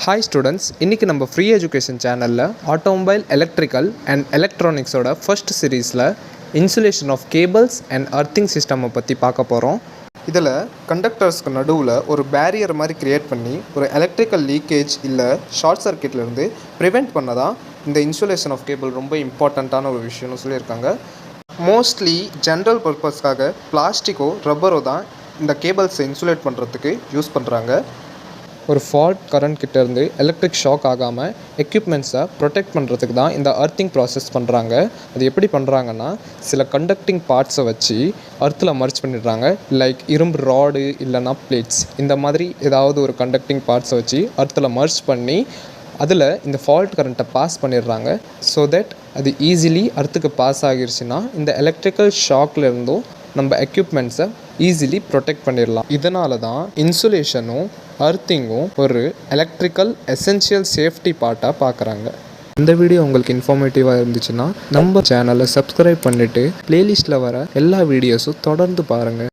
Hi students, இன்னைக்கு நம்ம free education சேனலில் ஆட்டோமொபைல் எலக்ட்ரிக்கல் அண்ட் எலக்ட்ரானிக்ஸோட ஃபர்ஸ்ட் சீரீஸில் இன்சுலேஷன் ஆஃப் கேபிள்ஸ் அண்ட் அர்த்திங் சிஸ்டமை பற்றி பார்க்க போகிறோம். இதில் கண்டக்டர்ஸ்க்கு நடுவில் ஒரு பேரியர் மாதிரி க்ரியேட் பண்ணி ஒரு எலக்ட்ரிக்கல் லீக்கேஜ் இல்லை ஷார்ட் சர்க்கியூட்லேருந்து ப்ரிவெண்ட் பண்ண தான் இந்த இன்சுலேஷன் ஆஃப் கேபிள் ரொம்ப இம்பார்ட்டண்ட்டான ஒரு விஷயம்னு சொல்லியிருக்காங்க. மோஸ்ட்லி ஜென்ரல் பர்பஸ்க்காக பிளாஸ்டிக்கோ ரப்பரோ தான் இந்த கேபிள்ஸை இன்சுலேட் பண்ணுறதுக்கு யூஸ் பண்ணுறாங்க. ஒரு ஃபால்ட் கரண்ட் கிட்டேருந்து எலக்ட்ரிக் ஷாக் ஆகாமல் எக்யூப்மெண்ட்ஸை ப்ரொடெக்ட் பண்ணுறதுக்கு தான் இந்த அர்த்திங் ப்ராசஸ் பண்ணுறாங்க. அது எப்படி பண்ணுறாங்கன்னா, சில கண்டக்டிங் பார்ட்ஸை வச்சு அர்த்தில் மர்ஜ் பண்ணிடுறாங்க. லைக் இரும்பு ராடு இல்லைனா பிளேட்ஸ், இந்த மாதிரி ஏதாவது ஒரு கண்டக்டிங் பார்ட்ஸை வச்சு அர்த்தில் மர்ஜ் பண்ணி அதில் இந்த ஃபால்ட் கரண்ட்டை பாஸ் பண்ணிடுறாங்க. ஸோ தட் அது ஈஸிலி அர்த்துக்கு பாஸ் ஆகிருச்சுன்னா இந்த எலக்ட்ரிக்கல் ஷாக்லேருந்தும் நம்ம எக்யூப்மெண்ட்ஸை ஈஸிலி ப்ரொடெக்ட் பண்ணிடலாம். இதனால தான் இன்சுலேஷனும் அர்த்திங்கும் ஒரு எலக்ட்ரிக்கல் எசென்ஷியல் சேஃப்டி பார்ட்டாக பார்க்குறாங்க. இந்த வீடியோ உங்களுக்கு இன்ஃபார்மேட்டிவாக இருந்துச்சுன்னா நம்ம சேனலை சப்ஸ்கிரைப் பண்ணிவிட்டு ப்ளேலிஸ்ட்டில் வர எல்லா வீடியோஸும் தொடர்ந்து பாருங்கள்.